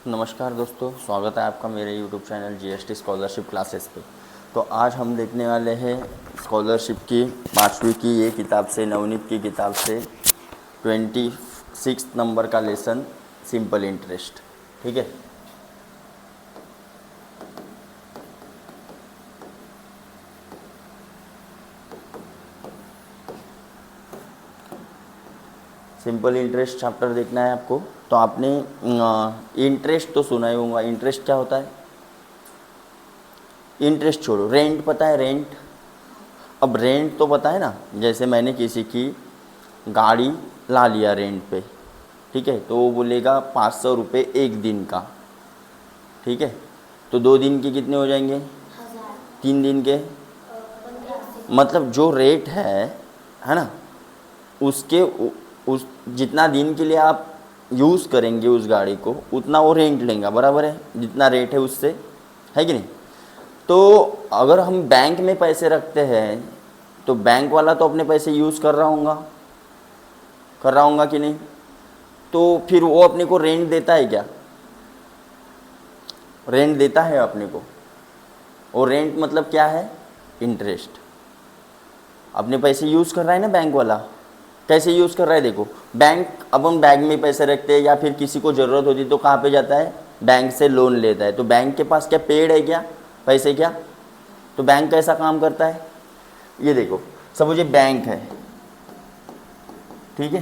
नमस्कार दोस्तों, स्वागत है आपका मेरे YouTube channel GST scholarship classes पे। तो आज हम देखने वाले हैं स्कॉलरशिप की 5वीं की ये किताब से, नवनीत की किताब से 26 नंबर का लेसन सिंपल इंटरेस्ट। ठीक है, सिंपल इंटरेस्ट चैप्टर देखना है आपको। तो आपने इंटरेस्ट तो सुना ही होगा। इंटरेस्ट क्या होता है? इंटरेस्ट छोड़ो, रेंट पता है? रेंट, अब रेंट तो पता है ना। जैसे मैंने किसी की गाड़ी ला लिया रेंट पे, ठीक है, तो वो बोलेगा 500 रुपये एक दिन का। ठीक है, तो 2 दिन के कितने हो जाएंगे? 3 दिन के, मतलब जो रेट है ना, उसके उस जितना दिन के लिए आप यूज़ करेंगे उस गाड़ी को, उतना वो रेंट लेंगे। बराबर है, जितना रेट है उससे, है कि नहीं? तो अगर हम बैंक में पैसे रखते हैं तो बैंक वाला तो अपने पैसे यूज़ कर रहा होगा कि नहीं? तो फिर वो अपने को रेंट देता है क्या? रेंट देता है अपने को। और रेंट मतलब क्या है? इंटरेस्ट। अपने पैसे यूज़ कर रहा है ना बैंक वाला। कैसे यूज़ कर रहा है देखो, बैंक, अब हम बैंक में पैसे रखते हैं या फिर किसी को ज़रूरत होती है तो कहाँ पे जाता है? बैंक से लोन लेता है। तो बैंक के पास क्या पेड़ है क्या? पैसे क्या? तो बैंक कैसा काम करता है ये देखो। सपोज ये बैंक है, ठीक है,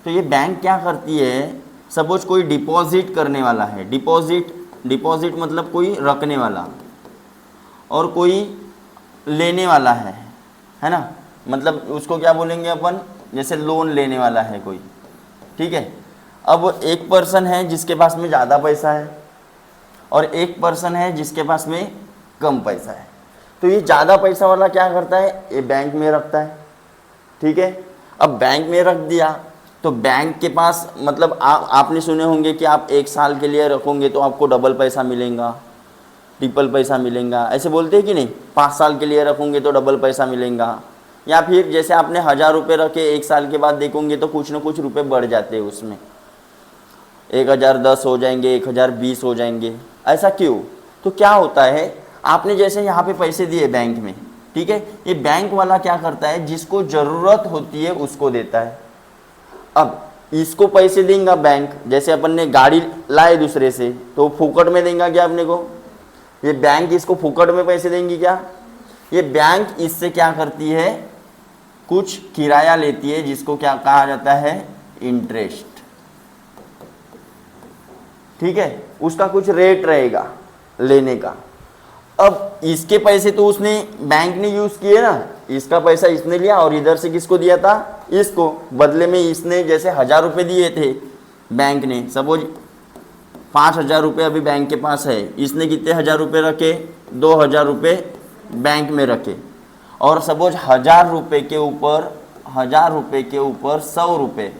तो ये बैंक क्या करती है? सपोज कोई डिपॉजिट करने वाला है, डिपॉजिट मतलब कोई रखने वाला, और कोई लेने वाला है ना, मतलब उसको क्या बोलेंगे अपन? जैसे लोन लेने वाला है कोई, ठीक है। अब एक पर्सन है जिसके पास में ज़्यादा पैसा है और एक पर्सन है जिसके पास में कम पैसा है। तो ये ज़्यादा पैसा वाला क्या करता है? ये बैंक में रखता है, ठीक है। अब बैंक में रख दिया तो बैंक के पास, मतलब आपने सुने होंगे कि आप 1 साल के लिए रखोगे तो आपको डबल पैसा मिलेगा, ट्रिपल पैसा मिलेगा, ऐसे बोलते हैं कि नहीं? 5 साल के लिए रखोगे तो डबल पैसा मिलेगा। या फिर जैसे आपने 1000 रुपये रखे, 1 साल के बाद देखोगे तो कुछ ना कुछ रुपए बढ़ जाते हैं उसमें, 1010 हो जाएंगे, 1020 हो जाएंगे। ऐसा क्यों? तो क्या होता है, आपने जैसे यहाँ पे पैसे दिए बैंक में, ठीक है, ये बैंक वाला क्या करता है? जिसको ज़रूरत होती है उसको देता है। अब इसको पैसे देंगे बैंक, जैसे अपन ने गाड़ी लाए दूसरे से तो फुकट में देंगे क्या अपने को? ये बैंक इसको फुकट में पैसे देंगी क्या? ये बैंक इससे क्या करती है? कुछ किराया लेती है, जिसको क्या कहा जाता है? इंटरेस्ट, ठीक है। उसका कुछ रेट रहेगा लेने का। अब इसके पैसे तो उसने, बैंक ने यूज किए ना, इसका पैसा इसने लिया और इधर से किसको दिया था? इसको। बदले में इसने जैसे 1000 रुपये दिए थे बैंक ने, सपोज 5000 रुपये अभी बैंक के पास है, इसने कितने 1000 रुपये रखे? 2000 रुपये बैंक में रखे। और सपोज 1000 रुपये के ऊपर 1000 रुपये के ऊपर 100 रुपये,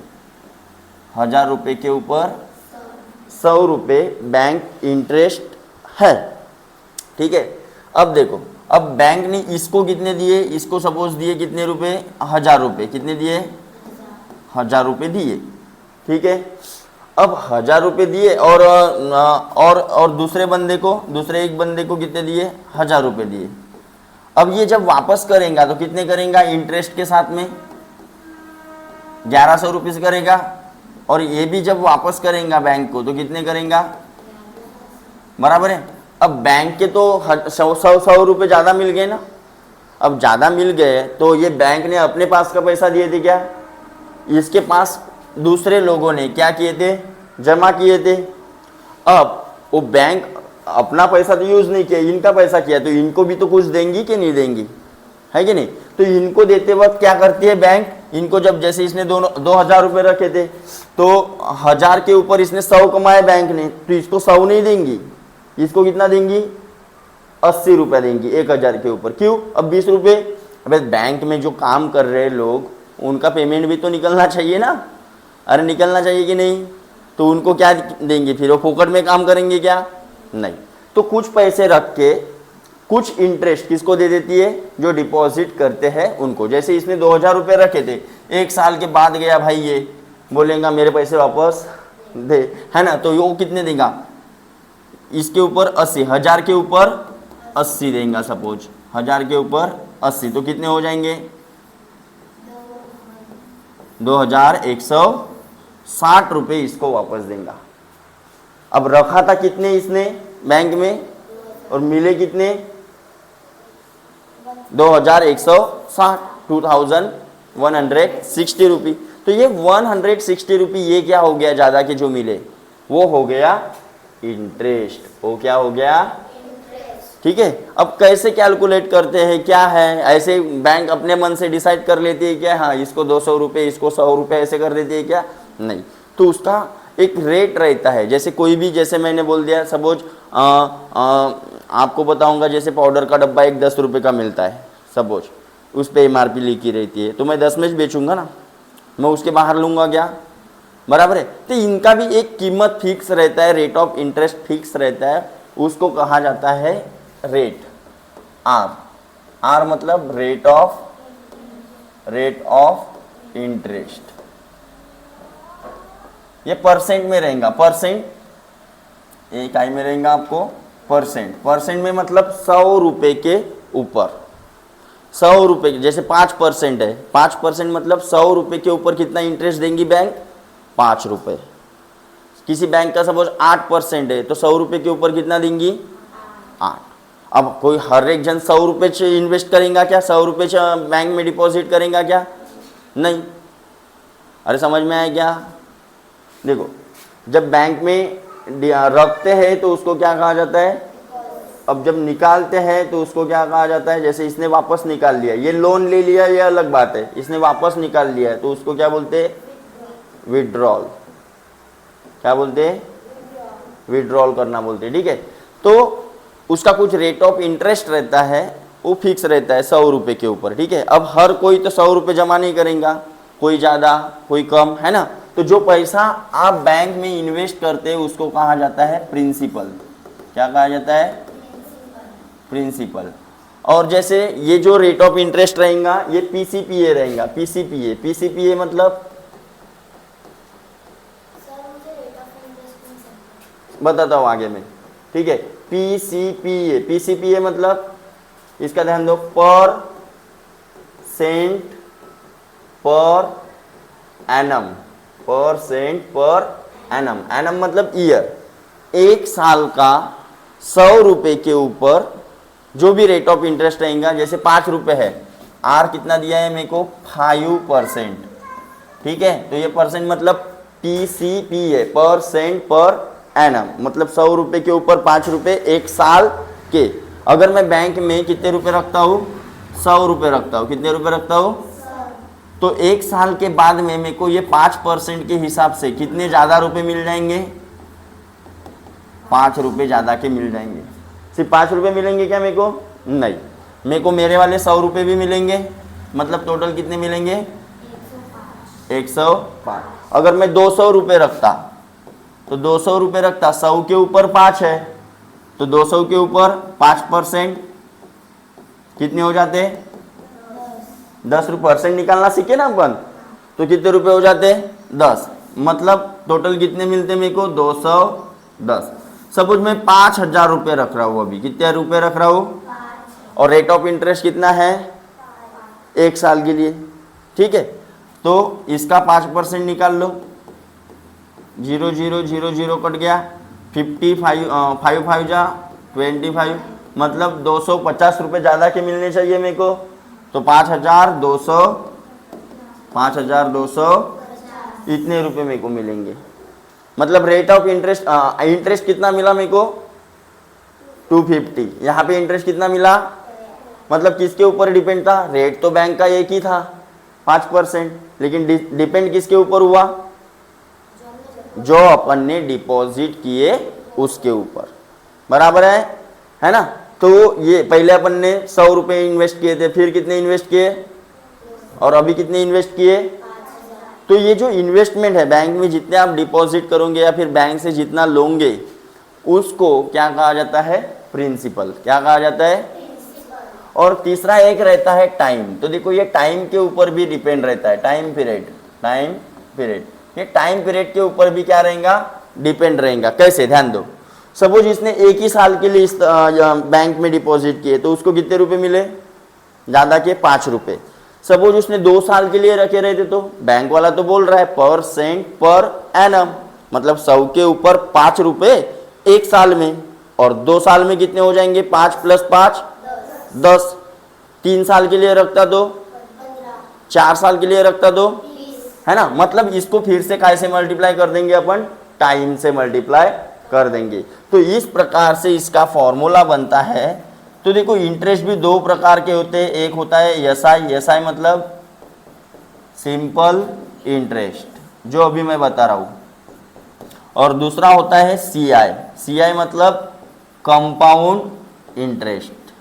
1000 रुपये के ऊपर 100 रुपये बैंक इंटरेस्ट है, ठीक है। अब देखो, अब बैंक ने इसको कितने दिए? इसको सपोज दिए कितने रुपए? 1000 रुपये। कितने दिए? 1000 रुपये दिए, ठीक है। अब 1000 रुपये दिए और दूसरे एक बंदे को कितने दिए? 1000 रुपये दिए। अब ये जब वापस करेगा तो कितने करेगा? इंटरेस्ट के साथ में 1100 रुपये करेगा। और ये भी जब वापस करेगा बैंक को तो कितने करेगा? बराबर है। अब बैंक के तो 100 रुपये ज़्यादा मिल गए ना। अब ज़्यादा मिल गए तो ये बैंक ने अपने पास का पैसा दिए थे क्या? इसके पास दूसरे लोगों ने क्या किए थे? जमा किए थे। अब वो बैंक अपना पैसा तो यूज़ नहीं किया, इनका पैसा किया, तो इनको भी तो कुछ देंगी कि नहीं देंगी, है कि नहीं? तो इनको देते वक्त क्या करती है बैंक? इनको जब, जैसे इसने 2000 रुपये रखे थे तो 1000 के ऊपर इसने 100 कमाए बैंक ने, तो इसको 100 नहीं देंगी, इसको कितना देंगी? 80 रुपये देंगी 1000 के ऊपर। क्यों? अब 20 रुपये। अबे बैंक में जो काम कर रहे लोग, उनका पेमेंट भी तो निकलना चाहिए ना। अरे निकलना चाहिए कि नहीं? तो उनको क्या देंगे फिर? वो फोकट में काम करेंगे क्या? नहीं। तो कुछ पैसे रख के कुछ इंटरेस्ट किसको दे देती है? जो डिपॉजिट करते हैं उनको। जैसे इसने 2000 रुपये रखे थे, 1 साल के बाद गया भाई, ये बोलेगा मेरे पैसे वापस दे, है ना, तो वो कितने देगा? इसके ऊपर 80, 1000 के ऊपर 80 देंगे सपोज, 1000 के ऊपर 80, तो कितने हो जाएंगे 2160 रुपये इसको वापस देंगे। अब रखा था कितने इसने बैंक में और मिले कितने 2160, 2160 रुपये। तो ये 160 रुपये ये क्या हो गया ज़्यादा के जो मिले, वो हो गया इंटरेस्ट। वो क्या हो गया, ठीक है। अब कैसे कैलकुलेट करते हैं, क्या है, ऐसे बैंक अपने मन से डिसाइड कर लेती है क्या, हाँ इसको 200 रुपये, इसको 100 रुपये ऐसे कर देती है क्या, नहीं। तो उसका एक रेट रहता है, जैसे कोई भी, जैसे मैंने बोल दिया सपोज आपको बताऊंगा, जैसे पाउडर का डब्बा एक 10 रुपये का मिलता है सपोज, उस पर MRP लिखी रहती है, तो मैं 10 में बेचूंगा ना, मैं उसके बाहर लूँगा क्या, बराबर है। तो इनका भी एक कीमत फिक्स रहता है, रेट ऑफ इंटरेस्ट फिक्स रहता है, उसको कहा जाता है रेट, आर मतलब रेट ऑफ इंटरेस्ट। ये परसेंट में रहेगा, परसेंट एक आई में रहेगा आपको परसेंट, परसेंट में मतलब 100 रुपये के ऊपर, 100 रुपये, जैसे 5% है, 5% मतलब 100 रुपये के ऊपर कितना इंटरेस्ट देंगी बैंक, 5 रुपये। किसी बैंक का सपोज 8% है, तो 100 रुपये के ऊपर कितना देंगी, 8। अब कोई हर एक जन 100 रुपये से इन्वेस्ट करेगा क्या, 100 रुपये से बैंक में डिपॉजिट करेगा क्या, नहीं। अरे समझ में आया क्या, देखो जब बैंक में रखते हैं तो उसको क्या कहा जाता है, अब जब निकालते हैं तो उसको क्या कहा जाता है, जैसे इसने वापस निकाल लिया, ये लोन ले लिया, ये अलग बात है, इसने वापस निकाल लिया है तो उसको क्या बोलते हैं, विड्रॉल। क्या बोलते हैं, विड्रॉल करना बोलते हैं, ठीक है। तो उसका कुछ रेट ऑफ इंटरेस्ट रहता है, वो फिक्स रहता है 100 रुपये के ऊपर, ठीक है। अब हर कोई तो 100 रुपये जमा नहीं करेगा, कोई ज़्यादा कोई कम, है ना। तो जो पैसा आप बैंक में इन्वेस्ट करते हैं उसको कहा जाता है प्रिंसिपल। क्या कहा जाता है, प्रिंसिपल। और जैसे ये जो रेट ऑफ इंटरेस्ट रहेगा ये PCPA रहेगा, PCPA मतलब बताता हूँ आगे में, ठीक है। PCPA मतलब इसका ध्यान दो, percent per annum, percent per annum, annum मतलब ईयर, एक साल का 100 रुपये के ऊपर जो भी रेट ऑफ इंटरेस्ट रहेगा, जैसे 5 रुपये है, आर कितना दिया है मेरे को 5%, ठीक है। तो ये परसेंट मतलब PCPA, परसेंट पर एनम, मतलब 100 रुपये के ऊपर 5 रुपये एक साल के। अगर मैं बैंक में कितने रुपए रखता हूँ, 100 रुपये रखता हूँ, कितने रुपए रखता हूँ, तो एक साल के बाद में मेरे को ये 5% के हिसाब से कितने ज़्यादा रुपए मिल जाएंगे, 5 रुपये ज़्यादा के मिल जाएंगे। सिर्फ 5 रुपये मिलेंगे क्या मेरे को, नहीं, मेरे को मेरे वाले 100 रुपये भी मिलेंगे, मतलब टोटल कितने मिलेंगे 105। अगर मैं 200 रुपये रखता तो 200 रुपये रखता, 100 के ऊपर 5 है तो 200 के ऊपर 5% कितने हो जाते, 10% निकालना सीखे ना अपन, तो कितने रुपए हो जाते 10, मतलब टोटल कितने मिलते मेरे को 210। सपोज मैं 5000 रुपये रख रहा हूँ, अभी कितने रुपए रख रहा हूँ, और रेट ऑफ इंटरेस्ट कितना है एक साल के लिए, ठीक है। तो इसका 5% निकाल लो, 0 0 0 0 कट गया, 55 5 5 जा 25, मतलब 250 रुपये ज़्यादा के मिलने चाहिए मेरे को, तो 5200 इतने रुपए मेरे को मिलेंगे। मतलब रेट ऑफ इंटरेस्ट, इंटरेस्ट कितना मिला मेरे को 250, यहाँ पे इंटरेस्ट कितना मिला, मतलब किसके ऊपर डिपेंड था, रेट तो बैंक का एक ही था 5%, लेकिन डिपेंड किसके ऊपर हुआ, जो अपन ने डिपॉजिट किए उसके ऊपर, बराबर है ना। तो ये पहले अपन ने 100 रुपये इन्वेस्ट किए थे, फिर कितने इन्वेस्ट किए और अभी कितने इन्वेस्ट किए। तो ये जो इन्वेस्टमेंट है बैंक में, जितने आप डिपॉजिट करोगे या फिर बैंक से जितना लोगे, उसको क्या कहा जाता है, प्रिंसिपल। क्या कहा जाता है। और तीसरा एक रहता है टाइम। तो देखो ये टाइम के ऊपर भी डिपेंड रहता है, टाइम पीरियड, ये टाइम पीरियड के ऊपर भी क्या रहेगा, डिपेंड रहेगा। कैसे, ध्यान दो, सपोज इसने एक ही साल के लिए इस बैंक में डिपॉजिट किए तो उसको कितने रुपए मिले, ज्यादा के 5 रुपए। सपोज उसने 2 साल के लिए रखे रहते तो बैंक वाला तो बोल रहा है % पर एनम, मतलब 100 के ऊपर 5 रुपए एक साल में, और 2 साल में कितने हो जाएंगे, 5 + 5 10। 3 साल के लिए रखता तो 4 साल के लिए रखता तो, है ना, मतलब इसको फिर से कैसे मल्टीप्लाई कर देंगे अपन, टाइम से मल्टीप्लाई कर देंगे। तो इस प्रकार से इसका फॉर्मूला बनता है। तो देखो इंटरेस्ट भी 2 प्रकार के होते हैं, एक होता है एसआई मतलब सिंपल इंटरेस्ट जो अभी मैं बता रहा हूं, और दूसरा होता है सीआई मतलब कंपाउंड इंटरेस्ट।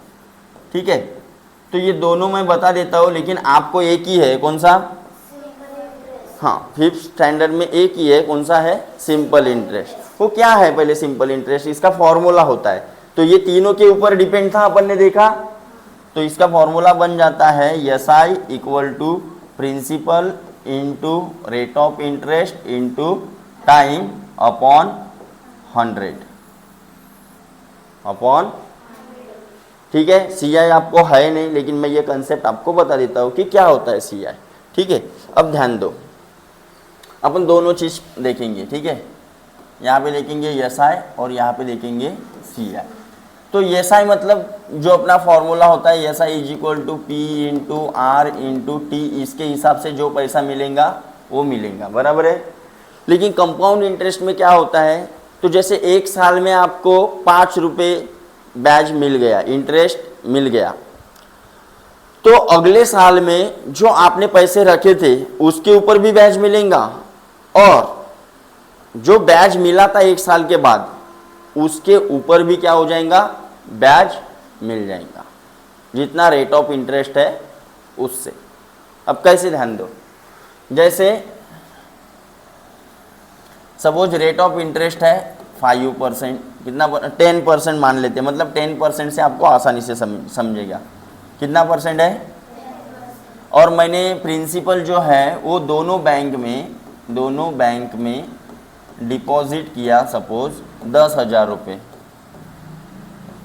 ठीक है, तो ये दोनों मैं बता देता हूं, लेकिन आपको एक ही है, कौन सा, हाँ 5th स्टैंडर्ड में एक ही है, कौन सा है, सिंपल इंटरेस्ट। वो क्या है, पहले सिंपल इंटरेस्ट इसका फॉर्मूला होता है, तो ये तीनों के ऊपर डिपेंड था, अपन ने देखा। तो इसका फॉर्मूला बन जाता है SI = principal into rate of interest into time upon 100 upon, ठीक है। सीआई आपको है नहीं, लेकिन मैं ये कंसेप्ट आपको बता देता हूँ कि क्या होता है सीआई। ठीक है, अब ध्यान दो, अपन दोनों चीज देखेंगे। ठीक है, यहाँ पे देखेंगे एसआई और यहाँ पे देखेंगे सीआई। तो एसआई मतलब जो अपना फॉर्मूला होता है एसआई = P × R × T, इसके हिसाब से जो पैसा मिलेगा वो मिलेगा, बराबर है। लेकिन कंपाउंड इंटरेस्ट में क्या होता है, तो जैसे एक साल में आपको 5 रुपये ब्याज मिल गया, इंटरेस्ट मिल गया, तो अगले साल में जो आपने पैसे रखे थे उसके ऊपर भी ब्याज मिलेगा, और जो ब्याज मिला था एक साल के बाद उसके ऊपर भी क्या हो जाएगा, ब्याज मिल जाएगा, जितना रेट ऑफ इंटरेस्ट है उससे। अब कैसे, ध्यान दो, जैसे सपोज रेट ऑफ इंटरेस्ट है 5%, कितना 10% मान लेते हैं, मतलब 10% से आपको आसानी से समझेगा कितना परसेंट है। और मैंने प्रिंसिपल जो है वो दोनों बैंक में डिपॉजिट किया, सपोज 10,000 रुपये,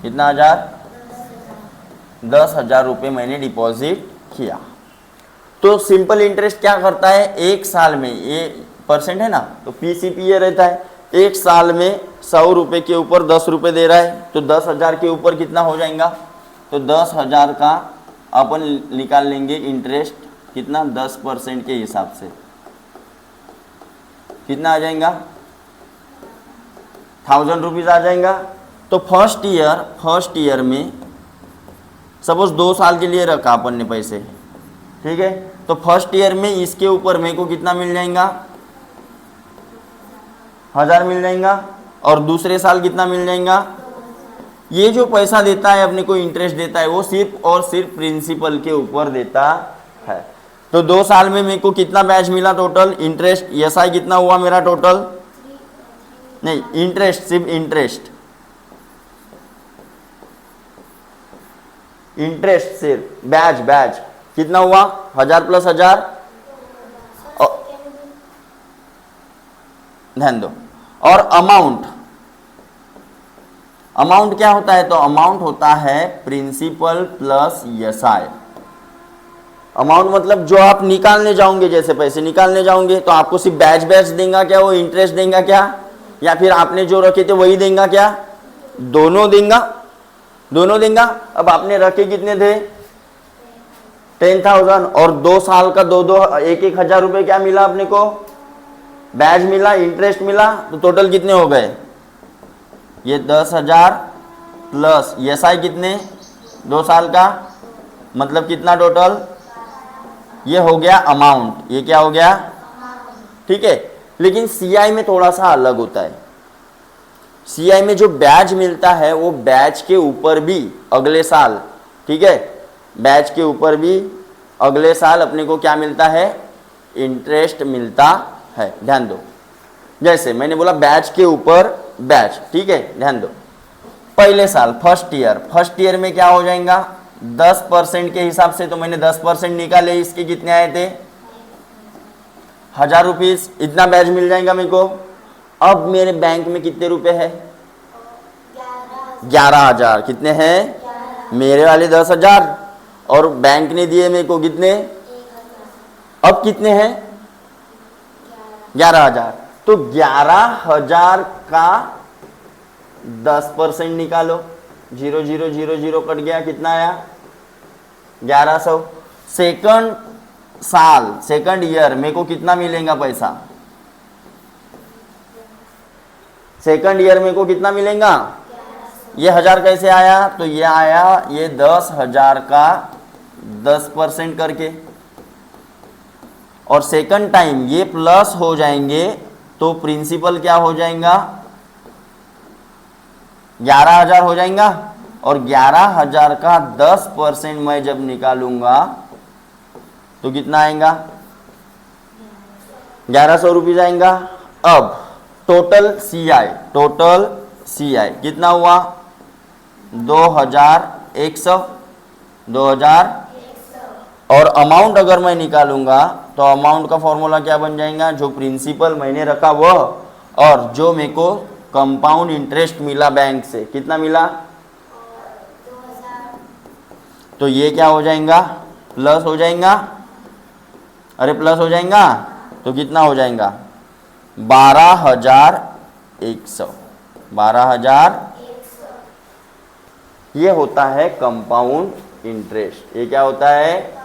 कितना हजार, 10,000 रुपये मैंने डिपॉजिट किया। तो सिंपल इंटरेस्ट क्या करता है, एक साल में, ये परसेंट है ना, तो पीसीपी ये रहता है, एक साल में 100 रुपये के ऊपर 10 रुपये दे रहा है, तो 10,000 के ऊपर कितना हो जाएगा, तो 10,000 का अपन निकाल लेंगे इंटरेस्ट, कितना 10% के हिसाब से कितना आ जाएगा, 1000 रुपीज़ आ जाएगा। तो फर्स्ट ईयर में सपोज 2 साल के लिए रखा अपन ने पैसे, ठीक है, तो फर्स्ट ईयर में इसके ऊपर मेरे को कितना मिल जाएगा, 1000 मिल जाएगा, और दूसरे साल कितना मिल जाएगा। ये जो पैसा देता है अपने को, इंटरेस्ट देता है, वो सिर्फ और सिर्फ प्रिंसिपल के ऊपर देता है। तो 2 साल में मेरे को कितना ब्याज मिला टोटल, इंटरेस्ट, एसआई कितना हुआ मेरा टोटल, नहीं इंटरेस्ट, सिर्फ इंटरेस्ट सिर्फ, ब्याज कितना हुआ, 1000 + 1000, ध्यान दो। और अमाउंट क्या होता है, तो अमाउंट होता है प्रिंसिपल प्लस एसआई। अमाउंट मतलब जो आप निकालने जाओगे, जैसे पैसे निकालने जाओगे तो आपको सिर्फ ब्याज देगा क्या, वो इंटरेस्ट देगा क्या, या फिर आपने जो रखे थे वही देगा क्या, दोनों देगा। अब आपने रखे कितने थे, 10,000, और 2 साल का 1,000 रुपये क्या मिला अपने को, ब्याज मिला, इंटरेस्ट मिला, तो टोटल कितने हो गए, ये 10,000 प्लस एसआई कितने, 2 साल का, मतलब कितना टोटल, ये हो गया अमाउंट, ये क्या हो गया, ठीक है। लेकिन सीआई में थोड़ा सा अलग होता है, सीआई में जो ब्याज मिलता है वो ब्याज के ऊपर भी अगले साल, ठीक है, ब्याज के ऊपर भी अगले साल अपने को क्या मिलता है, इंटरेस्ट मिलता है। ध्यान दो, जैसे मैंने बोला ब्याज के ऊपर ब्याज, ठीक है, ध्यान दो। पहले साल फर्स्ट ईयर में क्या हो जाएगा, 10% के हिसाब से, तो मैंने 10% निकाले, इसके कितने आए थे, 1000 रुपीज, इतना ब्याज मिल जाएगा मेरे को। अब मेरे बैंक में कितने रुपए है, 11,000। कितने हैं? मेरे वाले 10,000 और बैंक ने दिए मेरे को कितने? अब कितने हैं? 11,000। तो 11,000 का 10% निकालो, 0,000 कट गया, कितना आया? 1100। सेकंड साल, सेकंड ईयर मेरे को कितना मिलेगा पैसा? सेकंड ईयर मेरे को कितना मिलेगा? ये 1000 कैसे आया? तो ये आया, ये 10,000 का 10% करके, और सेकंड टाइम ये प्लस हो जाएंगे तो प्रिंसिपल क्या हो जाएगा? 11,000 हो जाएगा। और 11,000 का 10% मैं जब निकालूंगा तो कितना आएगा? 1100 रुपीज आएगा। अब टोटल CI कितना हुआ? 2,100। 2,000। और अमाउंट अगर मैं निकालूंगा तो अमाउंट का फॉर्मूला क्या बन जाएगा? जो प्रिंसिपल मैंने रखा वह, और जो मेरे को कंपाउंड इंटरेस्ट मिला बैंक से, कितना मिला? 2,000। तो ये क्या हो जाएगा? प्लस हो जाएगा। अरे प्लस हो जाएगा तो कितना हो जाएगा? 12,100। 12,100। ये होता है कंपाउंड इंटरेस्ट। ये क्या होता है?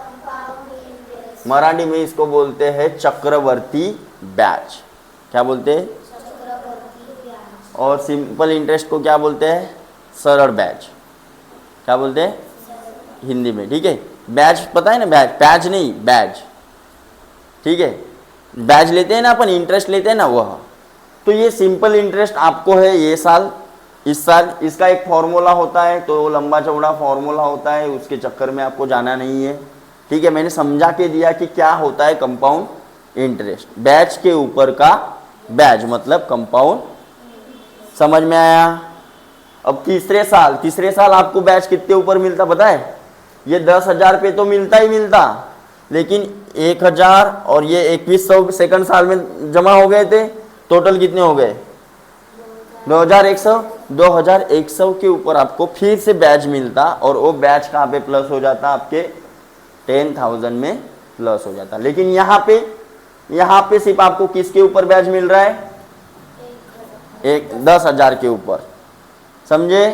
मराठी में इसको बोलते हैं चक्रवर्ती ब्याज। क्या बोलते हैं? और सिंपल इंटरेस्ट को क्या बोलते हैं? सरल ब्याज। क्या बोलते हैं हिंदी में? ठीक है, ब्याज पता है ना? ब्याज नहीं, बैज। ठीक है, ब्याज लेते हैं ना अपन, इंटरेस्ट लेते हैं ना, वह। तो ये सिंपल इंटरेस्ट आपको है ये साल, इस साल। इसका एक फॉर्मूला होता है, तो लंबा चौड़ा फॉर्मूला होता है, उसके चक्कर में आपको जाना नहीं है। ठीक है, मैंने समझा के दिया कि क्या होता है कंपाउंड इंटरेस्ट। ब्याज के ऊपर का ब्याज मतलब कंपाउंड। समझ में आया? अब तीसरे साल आपको ब्याज कितने ऊपर मिलता पता है? ये 10,000 पे तो मिलता ही मिलता, लेकिन 1,000 और ये 2,100 सेकंड साल में जमा हो गए थे। टोटल कितने हो गए? 2,100। 2,100 के ऊपर आपको फिर से ब्याज मिलता, और वो ब्याज कहाँ पे प्लस हो जाता? आपके 10,000 में प्लस हो जाता। लेकिन यहाँ पे सिर्फ आपको किसके ऊपर ब्याज मिल रहा है? 10,000 के ऊपर। समझे?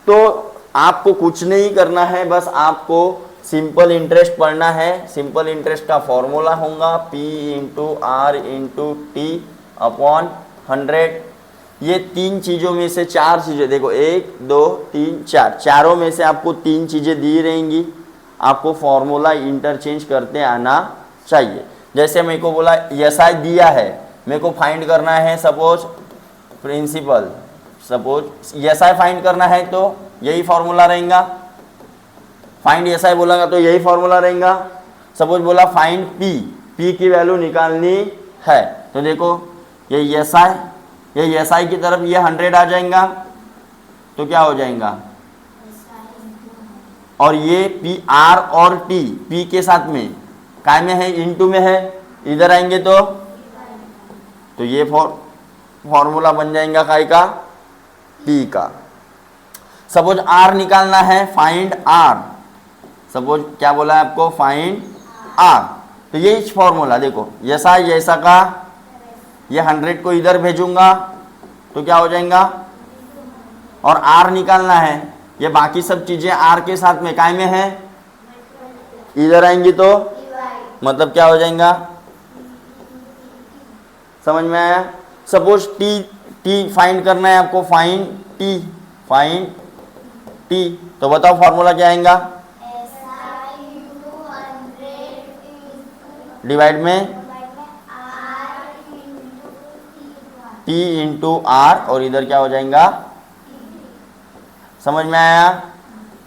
तो आपको कुछ नहीं करना है, बस आपको सिंपल इंटरेस्ट पढ़ना है। सिंपल इंटरेस्ट का फॉर्मूला होगा P × R × T अपॉन 100। ये 3 चीज़ों में से 4 चीज़ें, देखो 1 2 3 4, चारों में से आपको 3 चीज़ें दी रहेंगी। आपको फॉर्मूला इंटरचेंज करते आना चाहिए। जैसे मेरे को बोला SI दिया है, मेरे को फाइंड करना है suppose principal, suppose SI find करना है तो यही फॉर्मूला रहेगा। फाइंड SI बोला तो यही फॉर्मूला रहेगा। सपोज बोला फाइंड P की वैल्यू निकालनी है, तो देखो ये SI की तरफ ये 100 आ जाएगा, तो क्या हो जाएगा? और ये PR और T, P के साथ में काय में है? इनटू में है। इधर आएंगे तो ये फॉर्मूला बन जाएगा काय का? P का। सपोज R निकालना है, फाइंड R। सपोज क्या बोला है आपको? Find R। तो ये फॉर्मूला देखो, ऐसा का ये 100 को इधर भेजूंगा तो क्या हो जाएगा? और R निकालना है, ये बाकी सब चीजें R के साथ में काय में है? इधर आएंगी तो मतलब क्या हो जाएगा? समझ में आया? सपोज T फाइंड करना है आपको, फाइंड T। तो बताओ फॉर्मूला क्या आएगा? डिवाइड में T × R, और इधर क्या हो जाएगा? समझ में आया?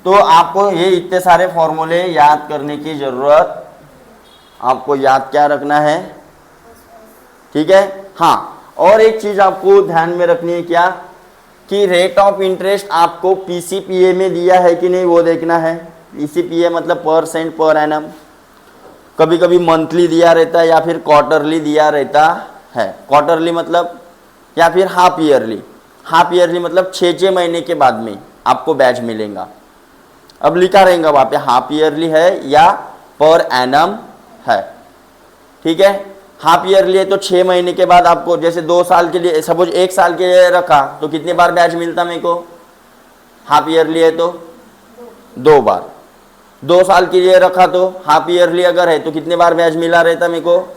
तो आपको ये इतने सारे फॉर्मूले याद करने की जरूरत, आपको याद क्या रखना है? ठीक है। हाँ, और एक चीज आपको ध्यान में रखनी है, क्या कि रेट ऑफ इंटरेस्ट आपको PCPA में दिया है कि नहीं वो देखना है। PCPA मतलब % पर एनम। कभी कभी मंथली दिया रहता है या फिर क्वार्टरली दिया रहता है। क्वार्टरली मतलब या फिर हाफ ईयरली। हाफ ईयरली मतलब 6 महीने के बाद में आपको बैच मिलेगा। अब लिखा रहेगा वहाँ पे हाफ ईयरली है या पर एनम है, ठीक है। हाफ ईयरली है तो 6 महीने के बाद आपको, जैसे 2 साल के लिए, सपोज 1 साल के लिए रखा तो कितने बार बैच मिलता मेरे को? हाफ ईयरली है तो 2 बार। 2 साल के लिए रखा तो हाफ ईयरली अगर है तो कितने बार बैच मिला रहता मेरे को?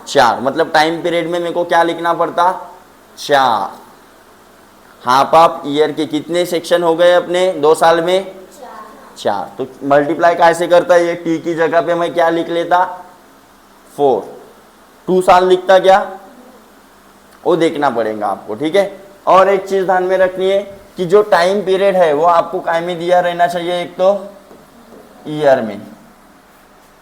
4। मतलब टाइम पीरियड में मेरे को क्या लिखना पड़ता? 4। हाफ ऑफ ईयर के कितने सेक्शन हो गए अपने 2 साल में? 4। तो मल्टीप्लाई कैसे करता है? ये टी की जगह पे मैं क्या लिख लेता? 4। 2 साल लिखता क्या? वो देखना पड़ेगा आपको, ठीक है। और एक चीज ध्यान में रखनी है कि जो टाइम पीरियड है वो आपको काय में दिया रहना चाहिए? एक तो ईयर में,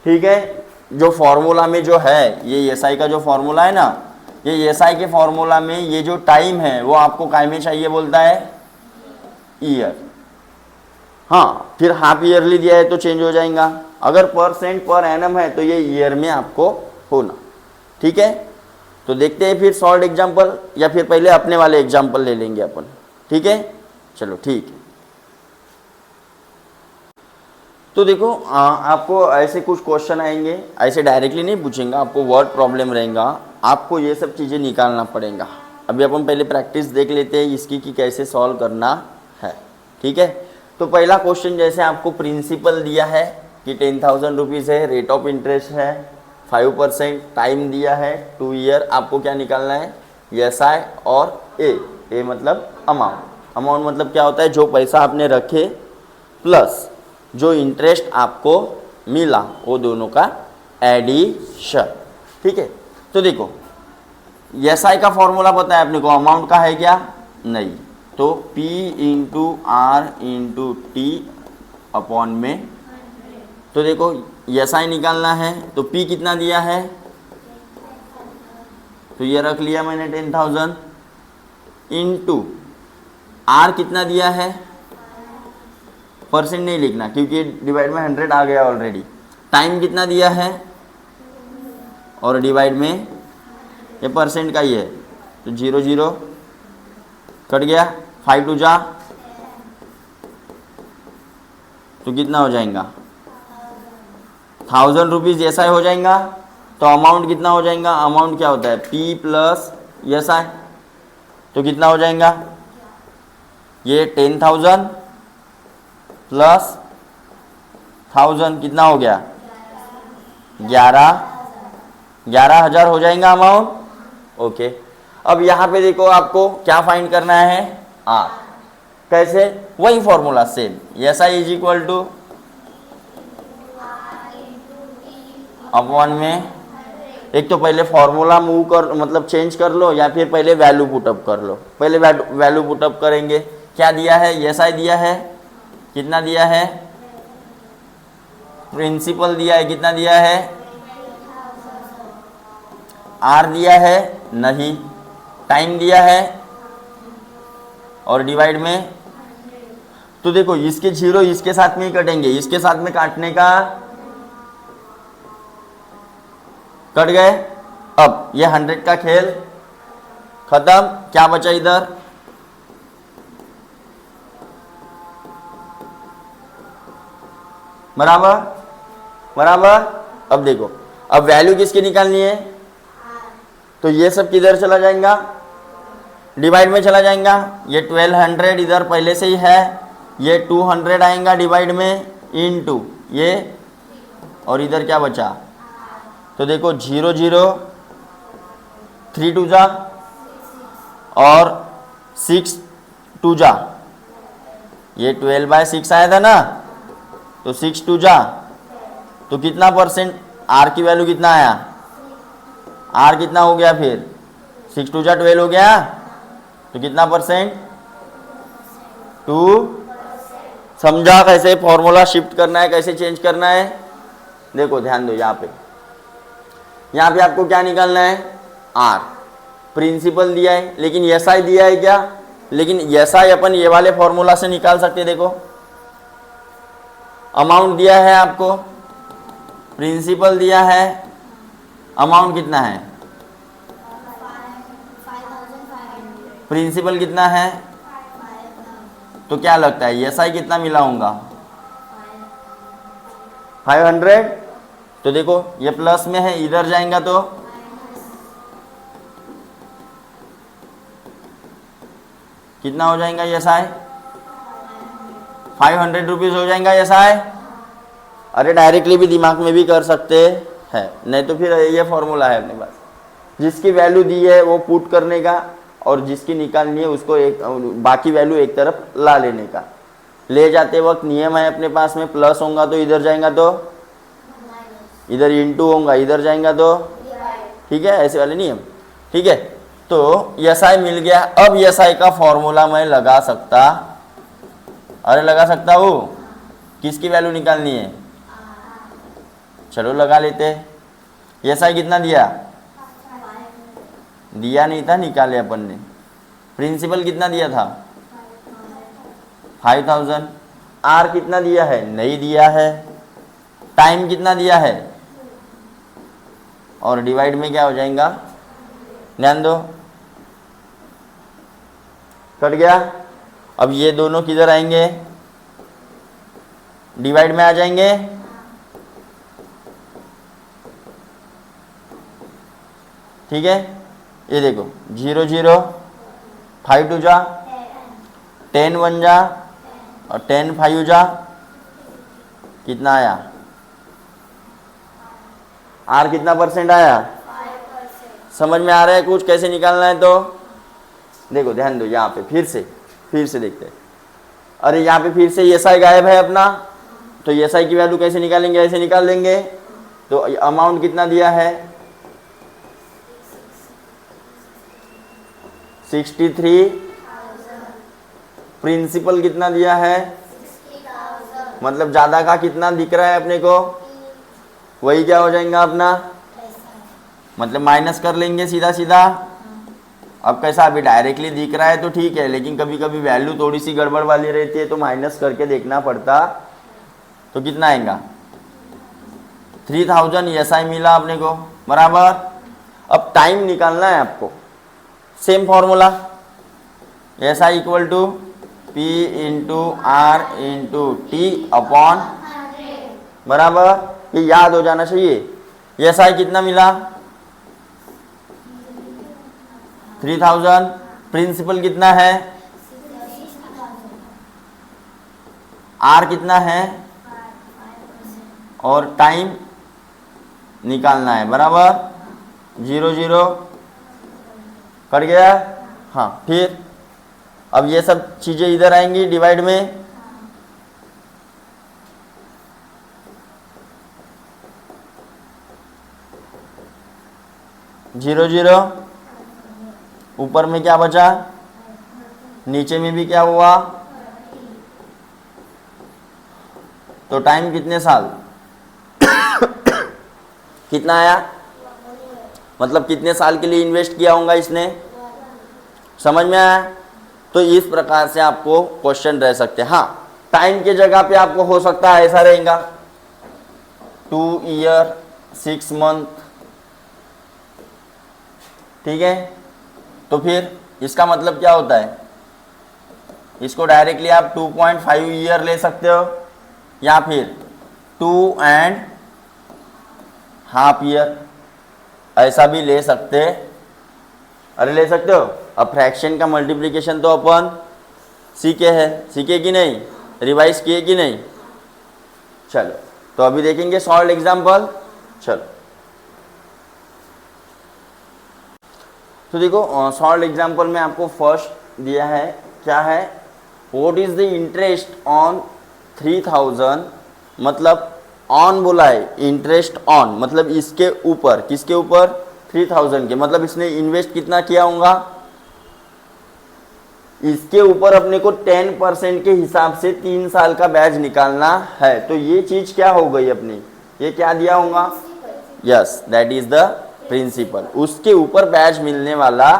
ठीक है। जो फॉर्मूला में जो है, ये एसआई का जो फॉर्मूला है ना, ये एसआई के फॉर्मूला में ये जो टाइम है वो आपको काय में चाहिए बोलता है? ईयर। हाँ, फिर हाफ ईयरली दिया है तो चेंज हो जाएगा। अगर परसेंट पर एनम है तो ये ईयर में आपको होना, ठीक है। तो देखते हैं फिर शॉर्ट एग्जांपल, या फिर पहले अपने वाले एग्जांपल ले लेंगे अपन, ठीक है। चलो ठीक है। तो देखो आपको ऐसे कुछ क्वेश्चन आएंगे, ऐसे डायरेक्टली नहीं पूछेंगे, आपको वर्ड प्रॉब्लम रहेगा, आपको ये सब चीज़ें निकालना पड़ेगा। अभी अपन पहले प्रैक्टिस देख लेते हैं इसकी कि कैसे सॉल्व करना है, ठीक है। तो पहला क्वेश्चन, जैसे आपको प्रिंसिपल दिया है कि 10,000 रुपीज़ है, रेट ऑफ इंटरेस्ट है 5%, टाइम दिया है 2 ईयर, आपको क्या निकालना है? एसआई और ए मतलब अमाउंट। अमाउंट मतलब क्या होता है? जो पैसा आपने रखे प्लस जो इंटरेस्ट आपको मिला, वो दोनों का एडिशन, ठीक है। तो देखो एसआई का फॉर्मूला पता है अपने को, अमाउंट का है क्या? नहीं। तो P into R into T upon में, तो देखो एसआई निकालना है तो P कितना दिया है? तो ये रख लिया मैंने 10,000, इंटू आर कितना दिया है? परसेंट नहीं लिखना क्योंकि डिवाइड में 100 आ गया ऑलरेडी। टाइम कितना दिया है? और डिवाइड में ये परसेंट का ही है तो 0 0 कट गया, 5 2 जा तो कितना हो जाएगा? 1,000 रुपीज़ एसआई हो जाएगा। तो अमाउंट कितना हो जाएगा? अमाउंट क्या होता है? P प्लस एसआई, तो कितना हो जाएगा? ये 10,000 प्लस 1,000 कितना हो गया? 11,000 हो जाएगा अमाउंट, ओके। अब यहाँ पे देखो आपको क्या फाइंड करना है? आर। कैसे? वही formula same, S I is equal two upon में, एक तो पहले फॉर्मूला मूव कर मतलब चेंज कर लो या फिर पहले वैल्यू पुटअप कर लो। पहले वैल्यू पुटअप करेंगे। क्या दिया है? एस आई दिया है, कितना दिया है? प्रिंसिपल दिया है, कितना दिया है? आर दिया है नहीं, टाइम दिया है और डिवाइड में, तो देखो इसके 0 इसके साथ में ही कटेंगे, इसके साथ में काटने का कट गए। अब ये 100 का खेल खत्म, क्या बचा इधर? बराबर बराबर। अब देखो अब वैल्यू किसकी निकालनी है? तो ये सब किधर चला जाएगा? डिवाइड में चला जाएगा। ये 1200 इधर पहले से ही है, ये 200 आएगा डिवाइड में इनटू ये, और इधर क्या बचा? तो देखो 0 0 3 2 जा और 6 2 जा, ये 12/6 आया था ना, तो 6 2 जा तो कितना परसेंट? आर की वैल्यू कितना आया? आर कितना हो गया फिर? 6 2 जा 12 हो गया, तो कितना परसेंट? 2। समझा कैसे फॉर्मूला शिफ्ट करना है, कैसे चेंज करना है? देखो ध्यान दो, यहाँ पे आपको क्या निकालना है? आर। प्रिंसिपल दिया है लेकिन एसआई दिया है क्या? लेकिन एसआई अपन ये वाले फॉर्मूला से निकाल सकते। देखो अमाउंट दिया है आपको, प्रिंसिपल दिया है, अमाउंट कितना है? प्रिंसिपल कितना है? तो क्या लगता है एस आई कितना मिला होगा? 500। तो देखो ये प्लस में है, इधर जाएगा तो कितना हो जाएगा एस आई? 500 रुपीज हो जाएगा एस आई। अरे डायरेक्टली भी दिमाग में भी कर सकते हैं, नहीं तो फिर ये फॉर्मूला है अपने पास, जिसकी वैल्यू दी है वो पुट करने का और जिसकी निकालनी है उसको एक बाकी वैल्यू एक तरफ ला लेने का। ले जाते वक्त नियम है अपने पास में, प्लस होगा तो इधर जाएगा तो इधर इंटू होगा, इधर जाएगा तो ठीक है, ऐसे वाले नियम। ठीक है, तो एस आई मिल गया। अब एस आई का फॉर्मूला मैं लगा सकता, अरे लगा सकता हूँ। किसकी वैल्यू निकालनी है? चलो लगा लेते हैं। एस आई कितना दिया? दिया नहीं था, निकाले अपन ने। प्रिंसिपल कितना दिया था? 5000। आर कितना दिया है? नहीं दिया है। टाइम कितना दिया है? और डिवाइड में क्या हो जाएगा? ध्यान दो, कट गया। अब ये दोनों किधर आएंगे? डिवाइड में आ जाएंगे। ठीक है, ये देखो 0 0, 5 2 जा 10, 1 जा और 10 5 जा, कितना आया? आर कितना परसेंट आया? 5%। समझ में आ रहा है कुछ कैसे निकालना है? तो देखो ध्यान दो, यहाँ पे फिर से देखते हैं। अरे यहाँ पे फिर से एस आई गायब है अपना, तो एस आई की वैल्यू कैसे निकालेंगे? ऐसे निकाल देंगे। तो अमाउंट कितना दिया है? 63। प्रिंसिपल कितना दिया है? 60,000। मतलब ज्यादा का कितना दिख रहा है अपने को? वही क्या हो जाएगा अपना, मतलब माइनस कर लेंगे सीधा सीधा। अब कैसा, अभी डायरेक्टली दिख रहा है तो ठीक है, लेकिन कभी कभी वैल्यू थोड़ी सी गड़बड़ वाली रहती है तो माइनस करके देखना पड़ता। तो कितना आएगा? 3000 एस आई मिला अपने को, बराबर। अब टाइम निकालना है आपको, same formula, S I equal to P into R into T upon, बराबर। ये याद हो जाना चाहिए। एस आई कितना मिला? 3000। प्रिंसिपल कितना है? आर कितना है? और टाइम निकालना है, बराबर। 0 0 कट गया। हाँ, फिर अब ये सब चीजें इधर आएंगी डिवाइड में। जीरो जीरो, ऊपर में क्या बचा? नीचे में भी क्या हुआ? तो टाइम कितने साल? कितना आया? मतलब कितने साल के लिए इन्वेस्ट किया होगा इसने? समझ में आया? तो इस प्रकार से आपको क्वेश्चन रह सकते हैं। हाँ, टाइम के जगह पे आपको हो सकता है ऐसा रहेगा 2 ईयर 6 मंथ। ठीक है, तो फिर इसका मतलब क्या होता है? इसको डायरेक्टली आप 2.5 ईयर ले सकते हो या फिर 2.5 ईयर, ऐसा भी ले सकते। अरे ले सकते हो। अब फ्रैक्शन का मल्टीप्लिकेशन तो अपन सीखे है, सीखे कि नहीं? रिवाइज किए कि नहीं? चलो, तो अभी देखेंगे सॉल्व एग्जाम्पल। चलो, तो देखो सॉल्व एग्जाम्पल में आपको फर्स्ट दिया है, क्या है? What is the interest on 3000, मतलब ऑन बोला है, इंटरेस्ट ऑन मतलब इसके ऊपर, किसके ऊपर? 3000 के, मतलब इसने इन्वेस्ट कितना किया होगा? इसके ऊपर अपने को 10% के हिसाब से 3 साल का ब्याज निकालना है। तो ये चीज क्या हो गई अपनी? ये क्या दिया होगा? Yes, that is the principal. उसके ऊपर ब्याज मिलने वाला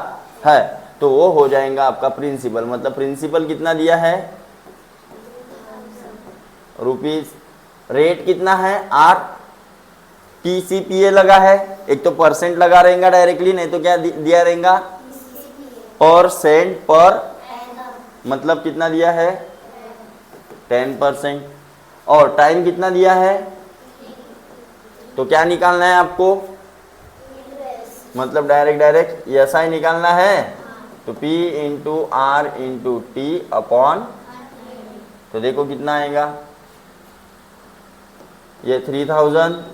है तो वो हो जाएगा आपका प्रिंसिपल। मतलब प्रिंसिपल कितना दिया है? रुपीज। रेट कितना है? आर। टीसीपीए लगा है, एक तो परसेंट लगा रहेगा डायरेक्टली, नहीं तो क्या दिया रहेगा? पर सेंट पर, मतलब कितना दिया है? 10%। और टाइम कितना दिया है, तो क्या निकालना है आपको, मतलब डायरेक्ट SI निकालना है। तो P into R into T upon, तो देखो कितना आएगा, ये 3000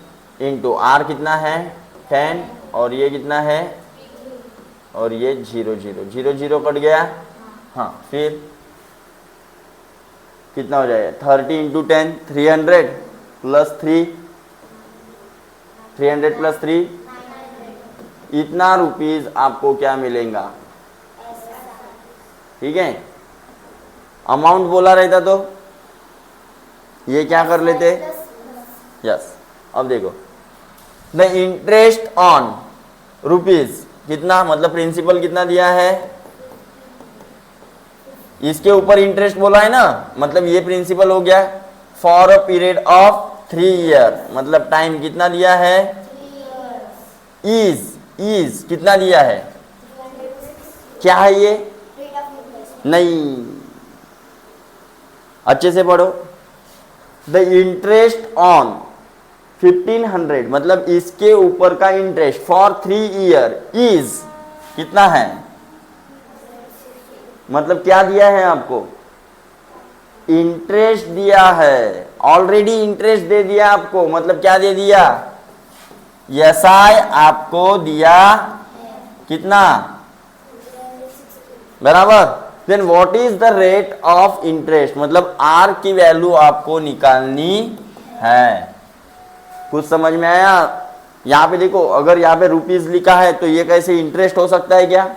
इंटू R कितना है 10, और ये कितना है, और ये 0 कट गया। हाँ, फिर कितना हो जाएगा, 30 इंटू 10 300 प्लस 300 प्लस 3, इतना रुपीज आपको क्या मिलेगा, ठीक है। अमाउंट बोला रहता तो ये क्या कर लेते, यस। अब देखो, द इंटरेस्ट ऑन रुपीज कितना, मतलब प्रिंसिपल कितना दिया है, इसके ऊपर इंटरेस्ट बोला है ना, मतलब ये प्रिंसिपल हो गया। For a period of 3 year, मतलब टाइम कितना दिया है, इज कितना दिया है, क्या है ये, नहीं, अच्छे से पढ़ो। द इंटरेस्ट ऑन 1500, मतलब इसके ऊपर का इंटरेस्ट फॉर 3 ईयर इज कितना है, मतलब क्या दिया है आपको, इंटरेस्ट दिया है, ऑलरेडी इंटरेस्ट दे दिया आपको, मतलब क्या दे दिया, SI आपको दिया कितना, बराबर। Then what is the rate of interest, मतलब R की वैल्यू आपको निकालनी है। कुछ समझ में आया, यहाँ पे देखो, अगर यहाँ पे रुपीज लिखा है तो ये कैसे इंटरेस्ट हो सकता है क्या,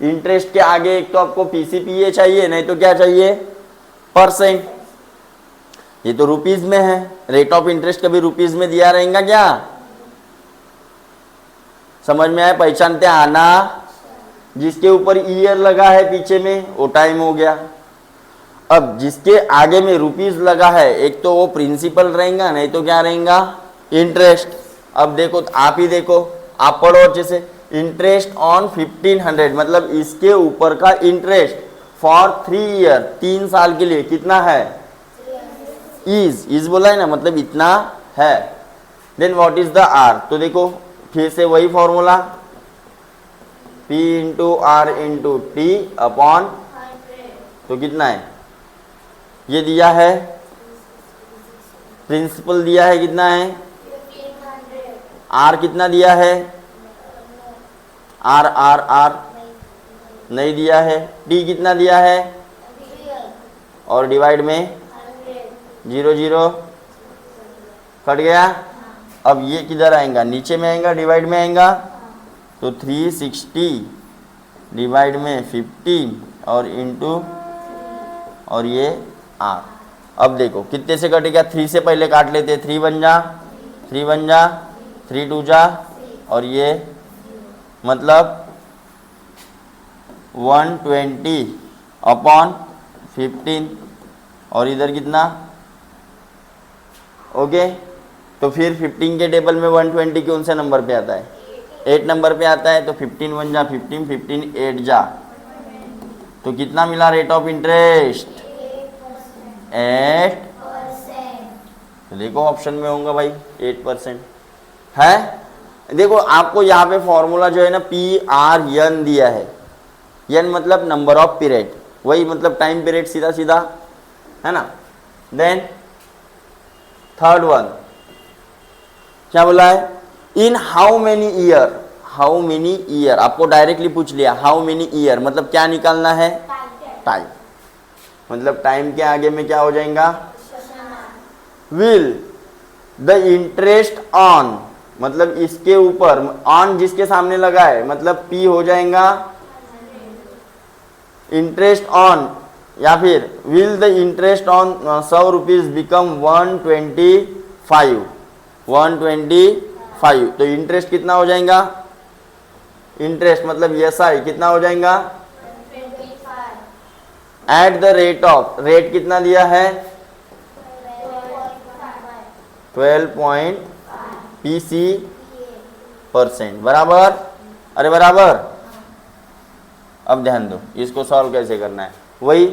इंटरेस्ट के आगे एक तो आपको PCPA चाहिए, नहीं तो क्या चाहिए, परसेंट। ये तो रुपीज में है, रेट ऑफ इंटरेस्ट कभी रुपीज में दिया रहेगा क्या, समझ में आया, पहचानते आना, जिसके ऊपर ईयर लगा है पीछे में वो टाइम हो गया। अब जिसके आगे में रुपीज लगा है, एक तो वो प्रिंसिपल रहेगा, नहीं तो क्या रहेगा, इंटरेस्ट। अब देखो, आप ही देखो, आप पढ़ो अच्छे से, इंटरेस्ट ऑन 1500, मतलब इसके ऊपर का इंटरेस्ट फॉर 3 ईयर, 3 साल के लिए कितना है, इज बोला है ना, मतलब इतना है। Then what is the R, तो देखो फिर से वही formula, P into R into T upon, तो कितना है, ये दिया है, प्रिंसिपल दिया है कितना है, R कितना दिया है, R नहीं दिया है, T कितना दिया है, और डिवाइड में 0 कट गया। अब ये किधर आएगा, नीचे में आएगा, डिवाइड में आएगा, तो 360 डिवाइड में 15 और इंटू, और ये R। अब देखो कितने से कटेगा, 3 से पहले काट लेते, 3 बन जा, 3 2 जा, और ये मतलब 120 अपॉन 15, और इधर कितना, ओके। तो फिर 15 के टेबल में 120 कौन से नंबर पे आता है, 8 नंबर पे आता है, तो 15 1 जा 15, 15 8 जा, तो कितना मिला रेट ऑफ इंटरेस्ट, 8, तो देखो ऑप्शन में होगा भाई 8% है। देखो आपको यहाँ पे फॉर्मूला जो है ना, PRN दिया है, N मतलब नंबर ऑफ पीरियड, वही मतलब टाइम पीरियड, सीधा सीधा है ना। देन थर्ड वन क्या बोला है, इन हाउ मेनी ईयर, आपको डायरेक्टली पूछ लिया, हाउ मेनी ईयर मतलब क्या निकालना है, टाइम, मतलब टाइम के आगे में क्या हो जाएगा, विल द इंटरेस्ट ऑन, मतलब इसके ऊपर ऑन जिसके सामने लगा है, मतलब P हो जाएगा इंटरेस्ट ऑन, या फिर will the interest on 100 rupees become 125, तो इंटरेस्ट कितना हो जाएगा, इंटरेस्ट मतलब SI कितना हो जाएगा, at the rate of, rate कितना दिया है 12 PC%, बराबर, अरे बराबर। अब ध्यान दो, इसको सॉल्व कैसे करना है, वही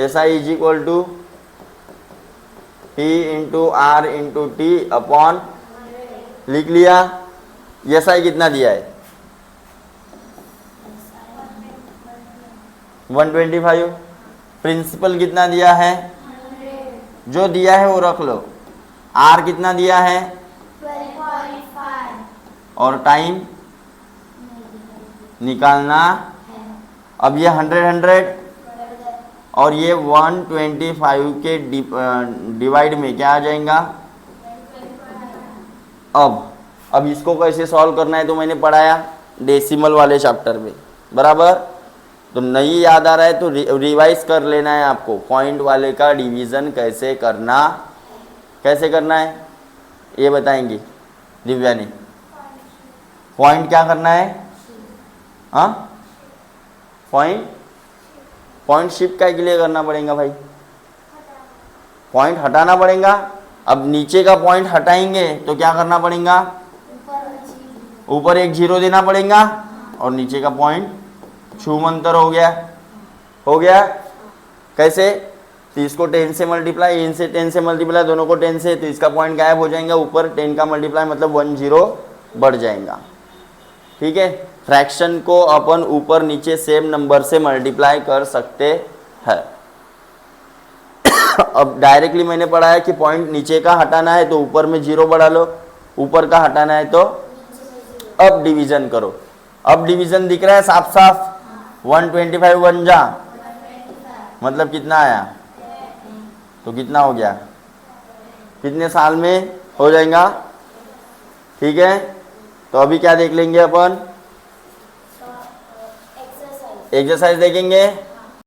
SI is equal to T into R into T upon, लिख लिया। एस आई कितना दिया है? 125। प्रिंसिपल कितना दिया है? जो दिया है वो रख लो। आर कितना दिया है? 12.5 और टाइम निकालना। अब ये 100 और ये 125 के डिवाइड में क्या आ जाएगा? अब इसको कैसे सॉल्व करना है तो मैंने पढ़ाया डेसिमल वाले चैप्टर में, बराबर। तो नहीं याद आ रहा है तो रिवाइज कर लेना है आपको। पॉइंट वाले का डिवीज़न कैसे करना है ये बताएंगी दिव्या ने। पॉइंट क्या करना है? हाँ, पॉइंट शिफ्ट का के लिए करना पड़ेगा भाई, पॉइंट हटाना पड़ेगा। अब नीचे का पॉइंट हटाएंगे तो क्या करना पड़ेगा? ऊपर एक 0 देना पड़ेगा और नीचे का पॉइंट छूमंतर हो गया। कैसे? तो इसको 10 से मल्टीप्लाई, इनसे 10 से मल्टीप्लाई, दोनों को 10 से, तो इसका पॉइंट गायब हो जाएगा। ऊपर 10 का मल्टीप्लाई मतलब 1 0 बढ़ जाएगा। ठीक है, फ्रैक्शन को अपन ऊपर नीचे सेम नंबर से मल्टीप्लाई कर सकते हैं। अब डायरेक्टली मैंने पढ़ा है कि पॉइंट नीचे का हटाना है तो ऊपर में 0 बढ़ा लो, ऊपर का हटाना है तो अब डिवीजन करो। अब डिवीजन दिख रहा है साफ साफ। 125 1 जा मतलब कितना आया? तो कितना हो गया? कितने साल में हो जाएगा? ठीक है, तो अभी क्या देख लेंगे अपन? एक्सरसाइज देखेंगे।